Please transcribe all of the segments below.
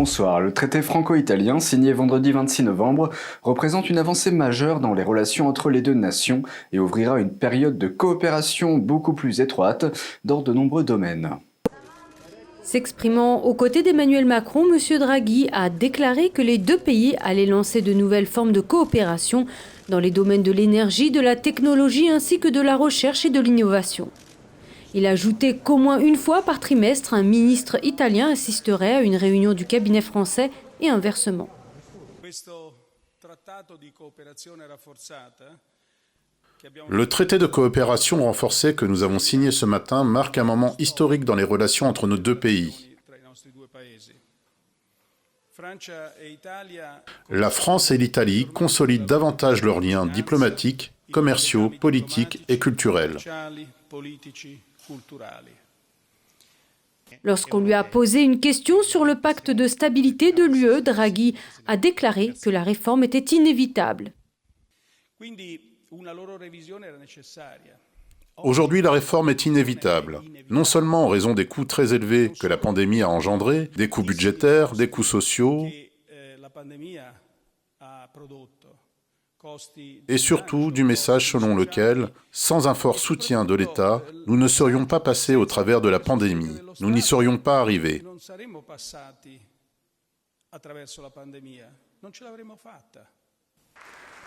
bonsoir. Le traité franco-italien, signé vendredi 26 novembre, représente une avancée majeure dans les relations entre les deux nations et ouvrira une période de coopération beaucoup plus étroite dans de nombreux domaines. S'exprimant aux côtés d'Emmanuel Macron, M. Draghi a déclaré que les deux pays allaient lancer de nouvelles formes de coopération dans les domaines de l'énergie, de la technologie ainsi que de la recherche et de l'innovation. Il a ajouté qu'au moins une fois par trimestre, un ministre italien assisterait à une réunion du cabinet français et inversement. Le traité de coopération renforcée que nous avons signé ce matin marque un moment historique dans les relations entre nos deux pays. La France et l'Italie consolident davantage leurs liens diplomatiques, commerciaux, politiques et culturels. Lorsqu'on lui a posé une question sur le pacte de stabilité de l'UE, Draghi a déclaré que la réforme était inévitable. Aujourd'hui, la réforme est inévitable, non seulement en raison des coûts très élevés que la pandémie a engendrés, des coûts budgétaires, des coûts sociaux, et surtout du message selon lequel, sans un fort soutien de l'État, nous ne serions pas passés au travers de la pandémie, nous n'y serions pas arrivés.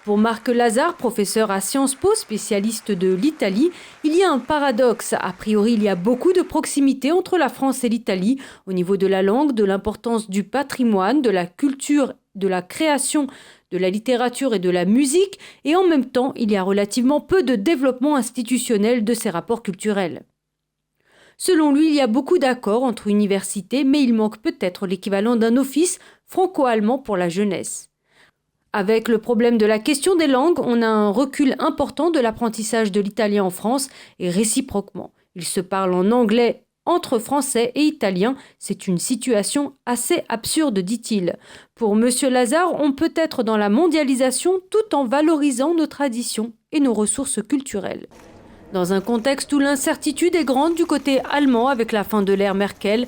Pour Marc Lazare, professeur à Sciences Po, spécialiste de l'Italie, il y a un paradoxe. A priori, il y a beaucoup de proximité entre la France et l'Italie au niveau de la langue, de l'importance du patrimoine, de la culture, de la création, de la littérature et de la musique. Et en même temps, il y a relativement peu de développement institutionnel de ces rapports culturels. Selon lui, il y a beaucoup d'accords entre universités, mais il manque peut-être l'équivalent d'un office franco-allemand pour la jeunesse. Avec le problème de la question des langues, on a un recul important de l'apprentissage de l'italien en France et réciproquement. Ils se parlent en anglais entre Français et Italiens. C'est une situation assez absurde, dit-il. Pour M. Lazare, on peut être dans la mondialisation tout en valorisant nos traditions et nos ressources culturelles. Dans un contexte où l'incertitude est grande du côté allemand avec la fin de l'ère Merkel,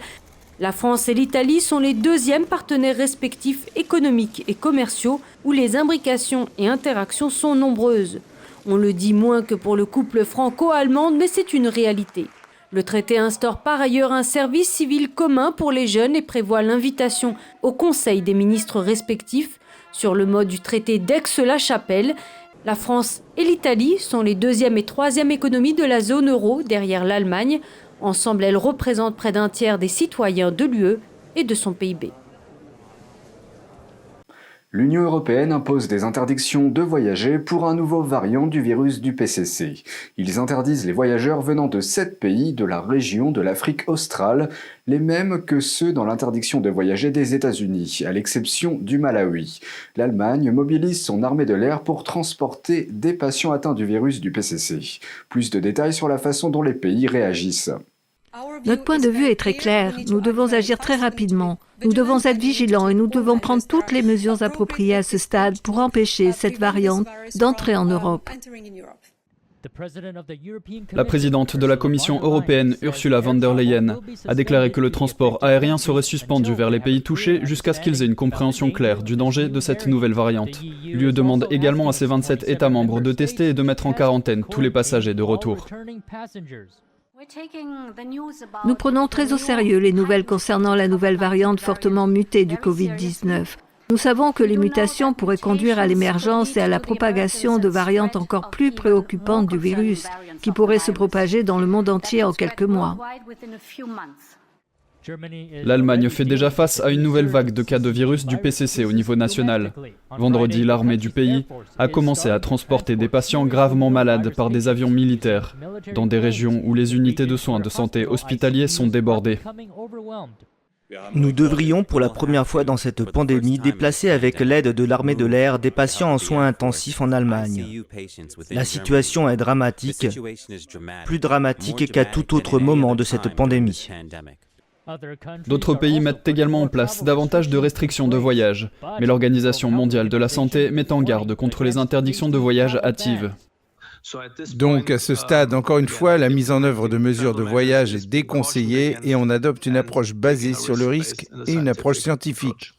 la France et l'Italie sont les deuxièmes partenaires respectifs économiques et commerciaux où les imbrications et interactions sont nombreuses. On le dit moins que pour le couple franco-allemand, mais c'est une réalité. Le traité instaure par ailleurs un service civil commun pour les jeunes et prévoit l'invitation au Conseil des ministres respectifs sur le mode du traité d'Aix-la-Chapelle. La France et l'Italie sont les deuxième et troisième économies de la zone euro derrière l'Allemagne. Ensemble, elles représentent près d'un tiers des citoyens de l'UE et de son PIB. L'Union européenne impose des interdictions de voyager pour un nouveau variant du virus du PCC. Ils interdisent les voyageurs venant de 7 pays de la région de l'Afrique australe, les mêmes que ceux dans l'interdiction de voyager des États-Unis, à l'exception du Malawi. L'Allemagne mobilise son armée de l'air pour transporter des patients atteints du virus du PCC. Plus de détails sur la façon dont les pays réagissent. Notre point de vue est très clair. Nous devons agir très rapidement. Nous devons être vigilants et nous devons prendre toutes les mesures appropriées à ce stade pour empêcher cette variante d'entrer en Europe. La présidente de la Commission européenne, Ursula von der Leyen, a déclaré que le transport aérien serait suspendu vers les pays touchés jusqu'à ce qu'ils aient une compréhension claire du danger de cette nouvelle variante. L'UE demande également à ses 27 États membres de tester et de mettre en quarantaine tous les passagers de retour. Nous prenons très au sérieux les nouvelles concernant la nouvelle variante fortement mutée du Covid-19. Nous savons que les mutations pourraient conduire à l'émergence et à la propagation de variantes encore plus préoccupantes du virus, qui pourraient se propager dans le monde entier en quelques mois. L'Allemagne fait déjà face à une nouvelle vague de cas de virus du PCC au niveau national. Vendredi, l'armée du pays a commencé à transporter des patients gravement malades par des avions militaires, dans des régions où les unités de soins de santé hospitaliers sont débordées. Nous devrions pour la première fois dans cette pandémie déplacer avec l'aide de l'armée de l'air des patients en soins intensifs en Allemagne. La situation est dramatique, plus dramatique qu'à tout autre moment de cette pandémie. D'autres pays mettent également en place davantage de restrictions de voyage, mais l'Organisation mondiale de la santé met en garde contre les interdictions de voyage hâtives. Donc à ce stade, encore une fois, la mise en œuvre de mesures de voyage est déconseillée et on adopte une approche basée sur le risque et une approche scientifique.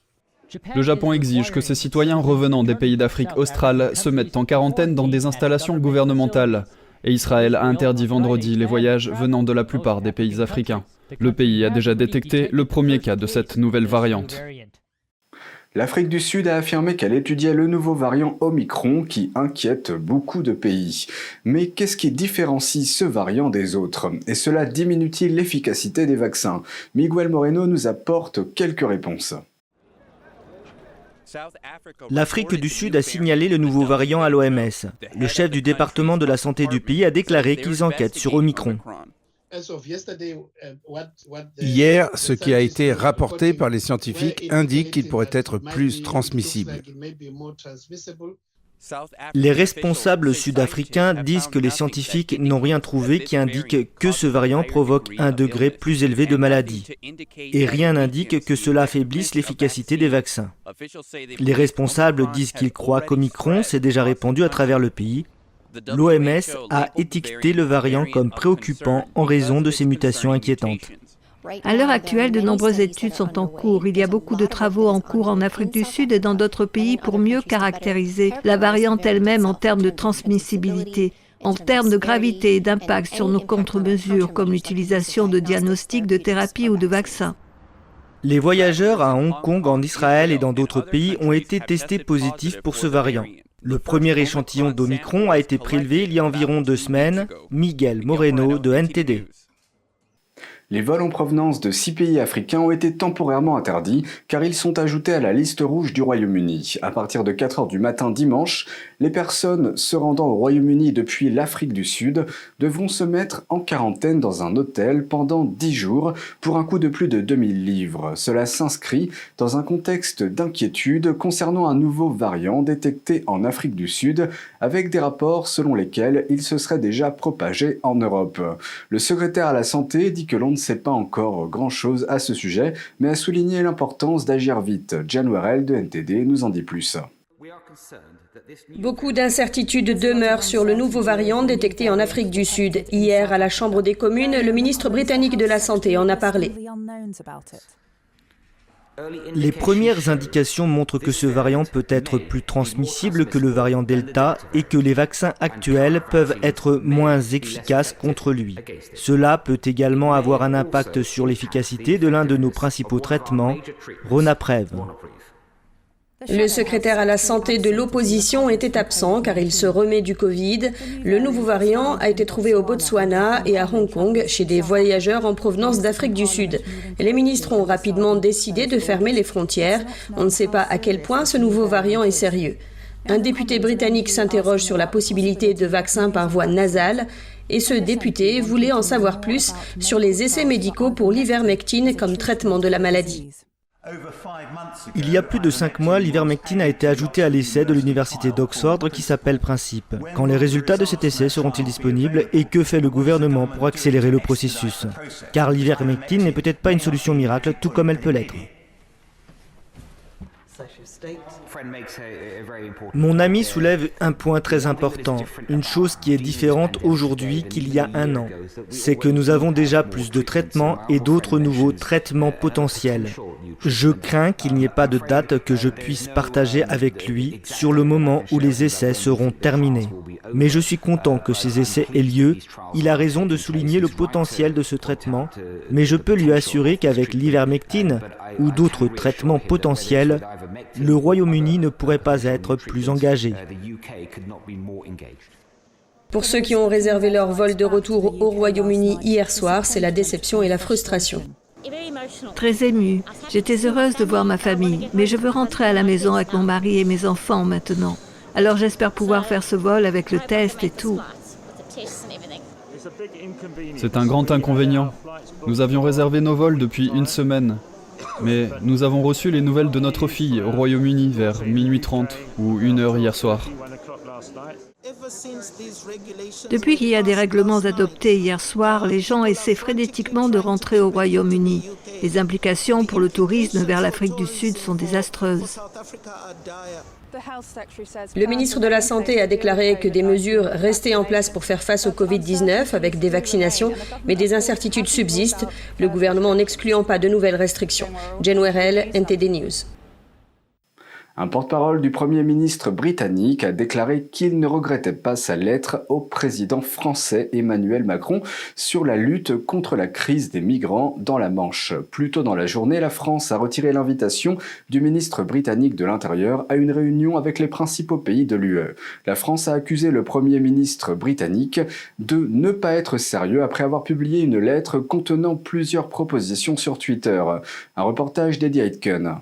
Le Japon exige que ses citoyens revenant des pays d'Afrique australe se mettent en quarantaine dans des installations gouvernementales. Et Israël a interdit vendredi les voyages venant de la plupart des pays africains. Le pays a déjà détecté le premier cas de cette nouvelle variante. L'Afrique du Sud a affirmé qu'elle étudiait le nouveau variant Omicron qui inquiète beaucoup de pays. Mais qu'est-ce qui différencie ce variant des autres? Et cela diminue-t-il l'efficacité des vaccins? Miguel Moreno nous apporte quelques réponses. L'Afrique du Sud a signalé le nouveau variant à l'OMS. Le chef du département de la santé du pays a déclaré qu'ils enquêtent sur Omicron. Hier, ce qui a été rapporté par les scientifiques indique qu'il pourrait être plus transmissible. Les responsables sud-africains disent que les scientifiques n'ont rien trouvé qui indique que ce variant provoque un degré plus élevé de maladie. Et rien n'indique que cela affaiblisse l'efficacité des vaccins. Les responsables disent qu'ils croient qu'Omicron s'est déjà répandu à travers le pays. L'OMS a étiqueté le variant comme préoccupant en raison de ses mutations inquiétantes. À l'heure actuelle, de nombreuses études sont en cours. Il y a beaucoup de travaux en cours en Afrique du Sud et dans d'autres pays pour mieux caractériser la variante elle-même en termes de transmissibilité, en termes de gravité et d'impact sur nos contre-mesures, comme l'utilisation de diagnostics, de thérapies ou de vaccins. Les voyageurs à Hong Kong, en Israël et dans d'autres pays ont été testés positifs pour ce variant. Le premier échantillon d'Omicron a été prélevé il y a environ 2 semaines. Miguel Moreno de NTD. Les vols en provenance de 6 pays africains ont été temporairement interdits car ils sont ajoutés à la liste rouge du Royaume-Uni. À partir de 4 h du matin dimanche, les personnes se rendant au Royaume-Uni depuis l'Afrique du Sud devront se mettre en quarantaine dans un hôtel pendant 10 jours pour un coût de plus de 2000 livres. Cela s'inscrit dans un contexte d'inquiétude concernant un nouveau variant détecté en Afrique du Sud avec des rapports selon lesquels il se serait déjà propagé en Europe. Le secrétaire à la santé dit que l'on ne sait pas encore grand-chose à ce sujet, mais a souligné l'importance d'agir vite. Jan Warrell de NTD nous en dit plus. Beaucoup d'incertitudes demeurent sur le nouveau variant détecté en Afrique du Sud. Hier, à la Chambre des communes, le ministre britannique de la Santé en a parlé. Les premières indications montrent que ce variant peut être plus transmissible que le variant Delta et que les vaccins actuels peuvent être moins efficaces contre lui. Cela peut également avoir un impact sur l'efficacité de l'un de nos principaux traitements, Ronapreve. Le secrétaire à la santé de l'opposition était absent car il se remet du Covid. Le nouveau variant a été trouvé au Botswana et à Hong Kong chez des voyageurs en provenance d'Afrique du Sud. Les ministres ont rapidement décidé de fermer les frontières. On ne sait pas à quel point ce nouveau variant est sérieux. Un député britannique s'interroge sur la possibilité de vaccins par voie nasale et ce député voulait en savoir plus sur les essais médicaux pour l'ivermectine comme traitement de la maladie. Il y a plus de 5 mois, l'ivermectine a été ajoutée à l'essai de l'université d'Oxford qui s'appelle Principe. Quand les résultats de cet essai seront-ils disponibles et que fait le gouvernement pour accélérer le processus? Car l'ivermectine n'est peut-être pas une solution miracle, tout comme elle peut l'être. Mon ami soulève un point très important, une chose qui est différente aujourd'hui qu'il y a 1 an. C'est que nous avons déjà plus de traitements et d'autres nouveaux traitements potentiels. Je crains qu'il n'y ait pas de date que je puisse partager avec lui sur le moment où les essais seront terminés. Mais je suis content que ces essais aient lieu. Il a raison de souligner le potentiel de ce traitement, mais je peux lui assurer qu'avec l'ivermectine ou d'autres traitements potentiels, le Royaume-Uni ne pourrait pas être plus engagé. Pour ceux qui ont réservé leur vol de retour au Royaume-Uni hier soir, c'est la déception et la frustration. Très émue. J'étais heureuse de voir ma famille, mais je veux rentrer à la maison avec mon mari et mes enfants maintenant. Alors j'espère pouvoir faire ce vol avec le test et tout. C'est un grand inconvénient. Nous avions réservé nos vols depuis 1 semaine. Mais nous avons reçu les nouvelles de notre fille au Royaume-Uni vers 00h30 ou 1h hier soir. Depuis qu'il y a des règlements adoptés hier soir, les gens essaient frénétiquement de rentrer au Royaume-Uni. Les implications pour le tourisme vers l'Afrique du Sud sont désastreuses. Le ministre de la Santé a déclaré que des mesures restaient en place pour faire face au Covid-19 avec des vaccinations, mais des incertitudes subsistent, le gouvernement n'excluant pas de nouvelles restrictions. Jen Werrell, NTD News. Un porte-parole du Premier ministre britannique a déclaré qu'il ne regrettait pas sa lettre au président français Emmanuel Macron sur la lutte contre la crise des migrants dans la Manche. Plus tôt dans la journée, la France a retiré l'invitation du ministre britannique de l'Intérieur à une réunion avec les principaux pays de l'UE. La France a accusé le Premier ministre britannique de ne pas être sérieux après avoir publié une lettre contenant plusieurs propositions sur Twitter. Un reportage d'Eddie Aitken.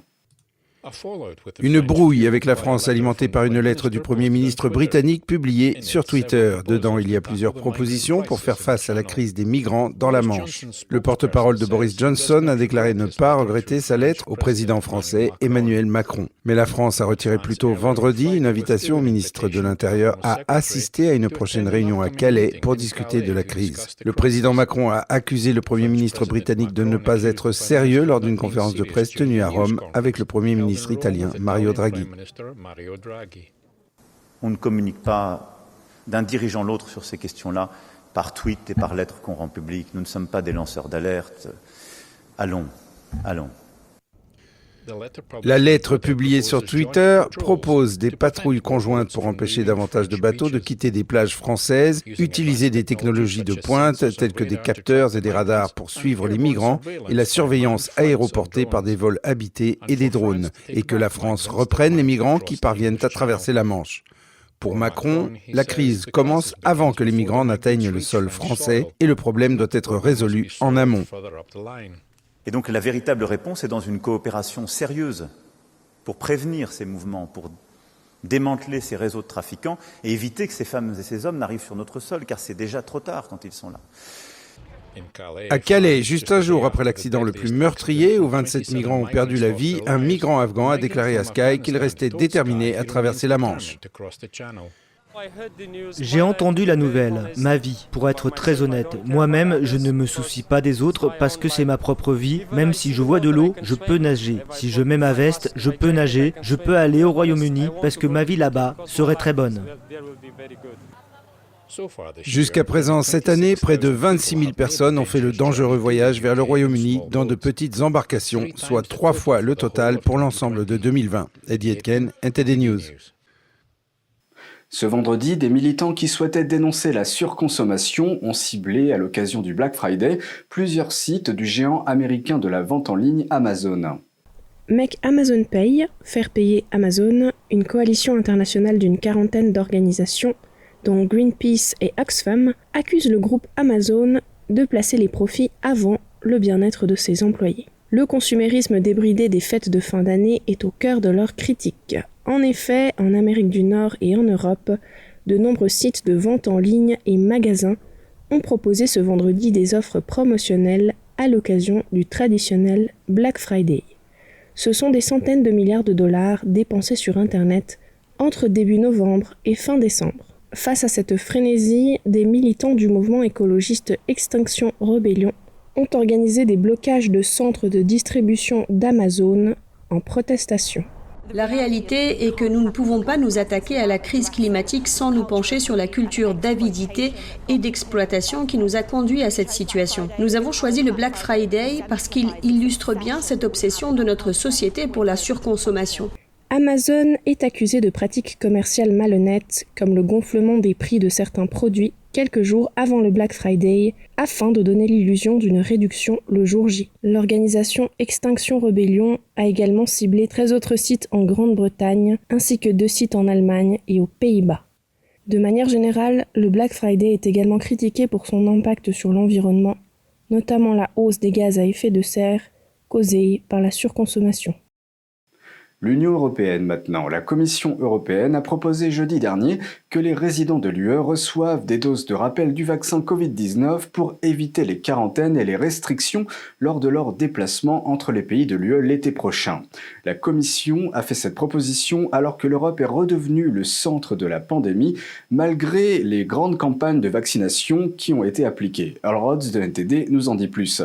Une brouille avec la France alimentée par une lettre du Premier ministre britannique publiée sur Twitter. Dedans, il y a plusieurs propositions pour faire face à la crise des migrants dans la Manche. Le porte-parole de Boris Johnson a déclaré ne pas regretter sa lettre au président français Emmanuel Macron. Mais la France a retiré plus tôt vendredi une invitation au ministre de l'Intérieur à assister à une prochaine réunion à Calais pour discuter de la crise. Le président Macron a accusé le Premier ministre britannique de ne pas être sérieux lors d'une conférence de presse tenue à Rome avec le Premier ministre italien Mario Draghi. On ne communique pas d'un dirigeant à l'autre sur ces questions-là par tweet et par lettres qu'on rend publiques. Nous ne sommes pas des lanceurs d'alerte. Allons. La lettre publiée sur Twitter propose des patrouilles conjointes pour empêcher davantage de bateaux de quitter des plages françaises, utiliser des technologies de pointe telles que des capteurs et des radars pour suivre les migrants et la surveillance aéroportée par des vols habités et des drones, et que la France reprenne les migrants qui parviennent à traverser la Manche. Pour Macron, la crise commence avant que les migrants n'atteignent le sol français et le problème doit être résolu en amont. Et donc la véritable réponse est dans une coopération sérieuse pour prévenir ces mouvements, pour démanteler ces réseaux de trafiquants et éviter que ces femmes et ces hommes n'arrivent sur notre sol, car c'est déjà trop tard quand ils sont là. À Calais, juste un jour après l'accident le plus meurtrier, où 27 migrants ont perdu la vie, un migrant afghan a déclaré à Sky qu'il restait déterminé à traverser la Manche. J'ai entendu la nouvelle, ma vie. Pour être très honnête, moi-même, je ne me soucie pas des autres parce que c'est ma propre vie. Même si je vois de l'eau, je peux nager. Si je mets ma veste, je peux nager. Je peux aller au Royaume-Uni parce que ma vie là-bas serait très bonne. Jusqu'à présent, cette année, près de 26 000 personnes ont fait le dangereux voyage vers le Royaume-Uni dans de petites embarcations, soit 3 fois le total pour l'ensemble de 2020. Eddie Aitken, NTD News. Ce vendredi, des militants qui souhaitaient dénoncer la surconsommation ont ciblé, à l'occasion du Black Friday, plusieurs sites du géant américain de la vente en ligne Amazon. Make Amazon Pay, faire payer Amazon, une coalition internationale d'une quarantaine d'organisations, dont Greenpeace et Oxfam, accuse le groupe Amazon de placer les profits avant le bien-être de ses employés. Le consumérisme débridé des fêtes de fin d'année est au cœur de leurs critiques. En effet, en Amérique du Nord et en Europe, de nombreux sites de vente en ligne et magasins ont proposé ce vendredi des offres promotionnelles à l'occasion du traditionnel Black Friday. Ce sont des centaines de milliards de dollars dépensés sur Internet entre début novembre et fin décembre. Face à cette frénésie, des militants du mouvement écologiste Extinction Rebellion ont organisé des blocages de centres de distribution d'Amazon en protestation. La réalité est que nous ne pouvons pas nous attaquer à la crise climatique sans nous pencher sur la culture d'avidité et d'exploitation qui nous a conduit à cette situation. Nous avons choisi le Black Friday parce qu'il illustre bien cette obsession de notre société pour la surconsommation. Amazon est accusé de pratiques commerciales malhonnêtes, comme le gonflement des prix de certains produits quelques jours avant le Black Friday, afin de donner l'illusion d'une réduction le jour J. L'organisation Extinction Rebellion a également ciblé 13 autres sites en Grande-Bretagne, ainsi que 2 sites en Allemagne et aux Pays-Bas. De manière générale, le Black Friday est également critiqué pour son impact sur l'environnement, notamment la hausse des gaz à effet de serre causée par la surconsommation. L'Union européenne maintenant. La Commission européenne a proposé jeudi dernier que les résidents de l'UE reçoivent des doses de rappel du vaccin Covid-19 pour éviter les quarantaines et les restrictions lors de leur déplacement entre les pays de l'UE l'été prochain. La Commission a fait cette proposition alors que l'Europe est redevenue le centre de la pandémie malgré les grandes campagnes de vaccination qui ont été appliquées. Al Rhodes de NTD nous en dit plus.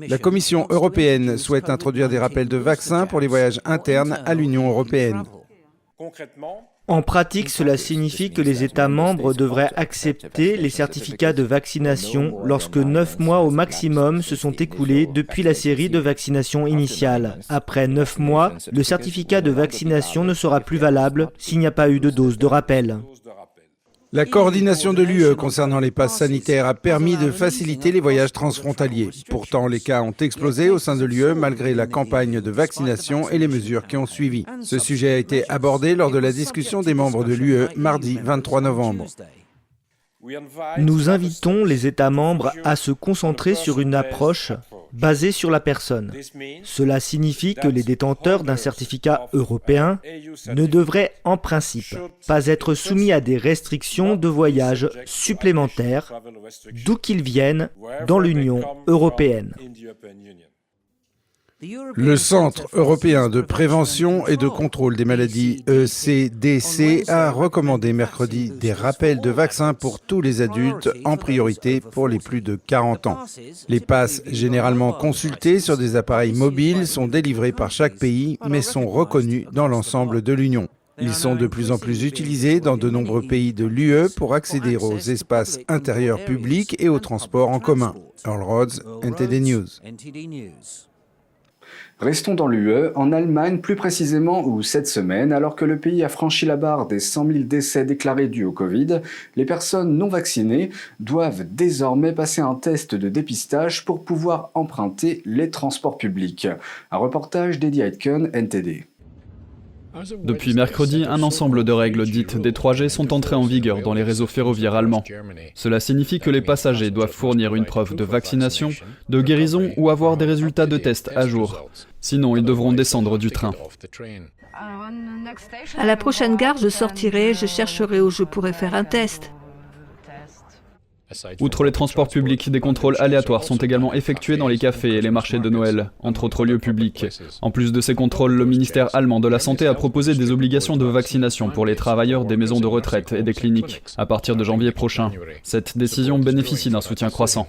La Commission européenne souhaite introduire des rappels de vaccins pour les voyages internes à l'Union européenne. En pratique, cela signifie que les États membres devraient accepter les certificats de vaccination lorsque 9 mois au maximum se sont écoulés depuis la série de vaccination initiale. Après 9 mois, le certificat de vaccination ne sera plus valable s'il n'y a pas eu de dose de rappel. La coordination de l'UE concernant les passes sanitaires a permis de faciliter les voyages transfrontaliers. Pourtant, les cas ont explosé au sein de l'UE malgré la campagne de vaccination et les mesures qui ont suivi. Ce sujet a été abordé lors de la discussion des membres de l'UE mardi 23 novembre. Nous invitons les États membres à se concentrer sur une approche basée sur la personne. Cela signifie que les détenteurs d'un certificat européen ne devraient en principe pas être soumis à des restrictions de voyage supplémentaires d'où qu'ils viennent dans l'Union européenne. Le Centre européen de prévention et de contrôle des maladies ECDC a recommandé mercredi des rappels de vaccins pour tous les adultes, en priorité pour les plus de 40 ans. Les passes, généralement consultées sur des appareils mobiles, sont délivrés par chaque pays, mais sont reconnus dans l'ensemble de l'Union. Ils sont de plus en plus utilisés dans de nombreux pays de l'UE pour accéder aux espaces intérieurs publics et aux transports en commun. Earl Rhodes, NTD News. Restons dans l'UE, en Allemagne plus précisément, où cette semaine, alors que le pays a franchi la barre des 100 000 décès déclarés dus au Covid, les personnes non vaccinées doivent désormais passer un test de dépistage pour pouvoir emprunter les transports publics. Un reportage d'Eddie Aitken, NTD. Depuis mercredi, un ensemble de règles dites des 3G sont entrées en vigueur dans les réseaux ferroviaires allemands. Cela signifie que les passagers doivent fournir une preuve de vaccination, de guérison ou avoir des résultats de tests à jour. Sinon, ils devront descendre du train. À la prochaine gare, je sortirai, je chercherai où je pourrais faire un test. Outre les transports publics, des contrôles aléatoires sont également effectués dans les cafés et les marchés de Noël, entre autres lieux publics. En plus de ces contrôles, le ministère allemand de la Santé a proposé des obligations de vaccination pour les travailleurs des maisons de retraite et des cliniques, à partir de janvier prochain. Cette décision bénéficie d'un soutien croissant.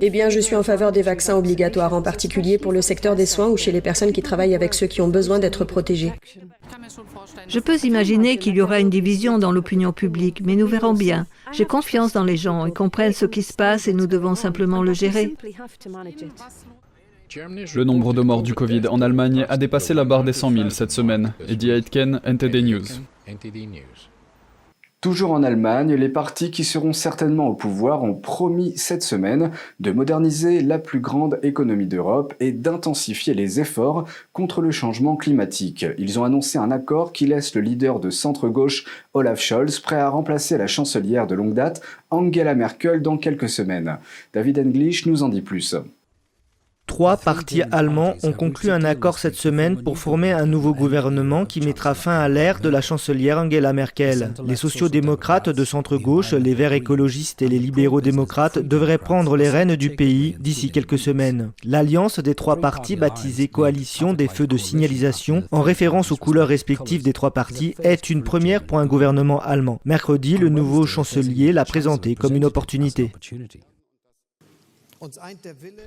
Eh bien, je suis en faveur des vaccins obligatoires, en particulier pour le secteur des soins ou chez les personnes qui travaillent avec ceux qui ont besoin d'être protégés. Je peux imaginer qu'il y aura une division dans l'opinion publique, mais nous verrons bien. J'ai confiance dans les gens, ils comprennent ce qui se passe et nous devons simplement le gérer. Le nombre de morts du Covid en Allemagne a dépassé la barre des 100 000 cette semaine. Eddie Aitken, NTD News. Toujours en Allemagne, les partis qui seront certainement au pouvoir ont promis cette semaine de moderniser la plus grande économie d'Europe et d'intensifier les efforts contre le changement climatique. Ils ont annoncé un accord qui laisse le leader de centre-gauche Olaf Scholz prêt à remplacer la chancelière de longue date Angela Merkel dans quelques semaines. David English nous en dit plus. 3 partis allemands ont conclu un accord cette semaine pour former un nouveau gouvernement qui mettra fin à l'ère de la chancelière Angela Merkel. Les sociodémocrates de centre-gauche, les Verts écologistes et les libéraux démocrates devraient prendre les rênes du pays d'ici quelques semaines. L'alliance des 3 partis, baptisée Coalition des feux de signalisation, en référence aux couleurs respectives des 3 partis, est une première pour un gouvernement allemand. Mercredi, le nouveau chancelier l'a présenté comme une opportunité.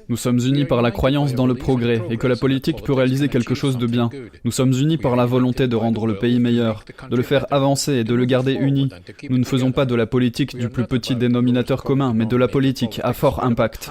Nous sommes unis par la croyance dans le progrès et que la politique peut réaliser quelque chose de bien. Nous sommes unis par la volonté de rendre le pays meilleur, de le faire avancer et de le garder uni. Nous ne faisons pas de la politique du plus petit dénominateur commun, mais de la politique à fort impact.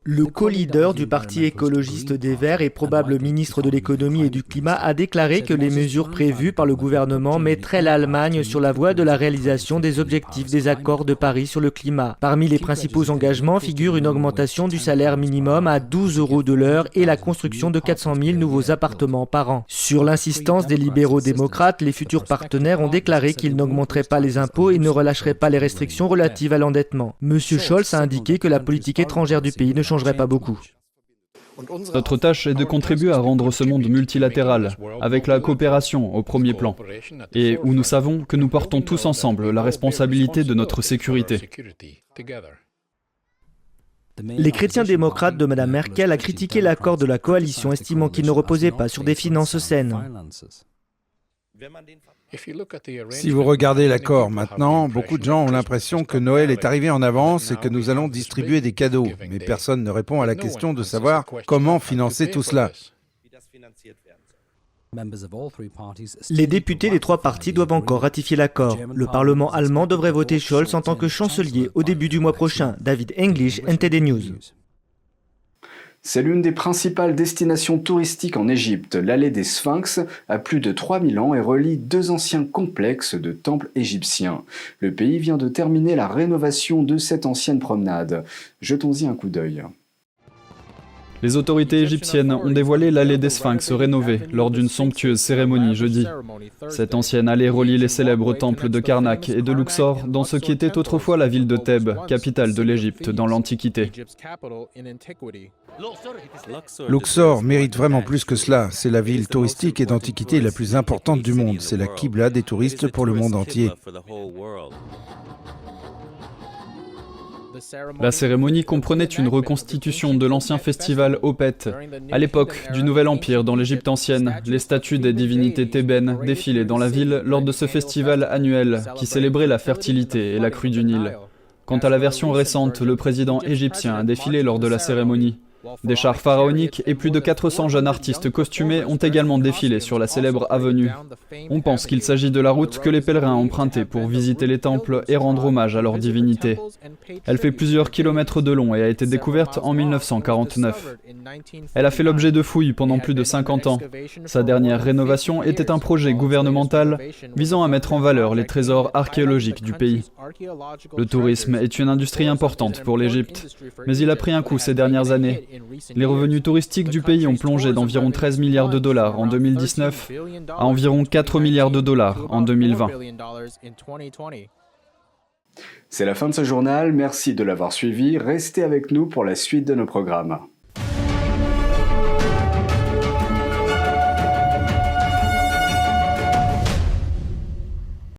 Le co-leader du parti écologiste des Verts et probable ministre de l'économie et du climat a déclaré que les mesures prévues par le gouvernement mettraient l'Allemagne sur la voie de la réalisation des objectifs des accords de Paris sur le climat. Parmi les principaux engagements figurent une augmentation du salaire minimum à 12 € de l'heure et la construction de 400 000 nouveaux appartements par an. Sur l'insistance des libéraux démocrates, les futurs partenaires ont déclaré qu'ils n'augmenteraient pas les impôts et ne relâcheraient pas les restrictions relatives à l'endettement. M. Scholz a indiqué que la politique étrangère du pays ne changerait pas beaucoup. Notre tâche est de contribuer à rendre ce monde multilatéral, avec la coopération au premier plan, et où nous savons que nous portons tous ensemble la responsabilité de notre sécurité. Les chrétiens démocrates de Mme Merkel a critiqué l'accord de la coalition, estimant qu'il ne reposait pas sur des finances saines. Si vous regardez l'accord maintenant, beaucoup de gens ont l'impression que Noël est arrivé en avance et que nous allons distribuer des cadeaux. Mais personne ne répond à la question de savoir comment financer tout cela. Les députés des trois partis doivent encore ratifier l'accord. Le Parlement allemand devrait voter Scholz en tant que chancelier au début du mois prochain. David English, NTD News. C'est l'une des principales destinations touristiques en Égypte. L'allée des Sphinx a plus de 3000 ans et relie deux anciens complexes de temples égyptiens. Le pays vient de terminer la rénovation de cette ancienne promenade. Jetons-y un coup d'œil. Les autorités égyptiennes ont dévoilé l'allée des Sphinx rénovée lors d'une somptueuse cérémonie jeudi. Cette ancienne allée relie les célèbres temples de Karnak et de Luxor dans ce qui était autrefois la ville de Thèbes, capitale de l'Égypte dans l'Antiquité. Luxor mérite vraiment plus que cela. C'est la ville touristique et d'antiquité la plus importante du monde. C'est la Qibla des touristes pour le monde entier. La cérémonie comprenait une reconstitution de l'ancien festival Opet. À l'époque du Nouvel Empire dans l'Égypte ancienne, les statues des divinités thébaines défilaient dans la ville lors de ce festival annuel qui célébrait la fertilité et la crue du Nil. Quant à la version récente, le président égyptien a défilé lors de la cérémonie. Des chars pharaoniques et plus de 400 jeunes artistes costumés ont également défilé sur la célèbre avenue. On pense qu'il s'agit de la route que les pèlerins empruntaient pour visiter les temples et rendre hommage à leurs divinités. Elle fait plusieurs kilomètres de long et a été découverte en 1949. Elle a fait l'objet de fouilles pendant plus de 50 ans. Sa dernière rénovation était un projet gouvernemental visant à mettre en valeur les trésors archéologiques du pays. Le tourisme est une industrie importante pour l'Égypte, mais il a pris un coup ces dernières années. Les revenus touristiques du pays ont plongé d'environ 13 milliards de dollars en 2019 à environ 4 milliards de dollars en 2020. C'est la fin de ce journal, merci de l'avoir suivi, restez avec nous pour la suite de nos programmes.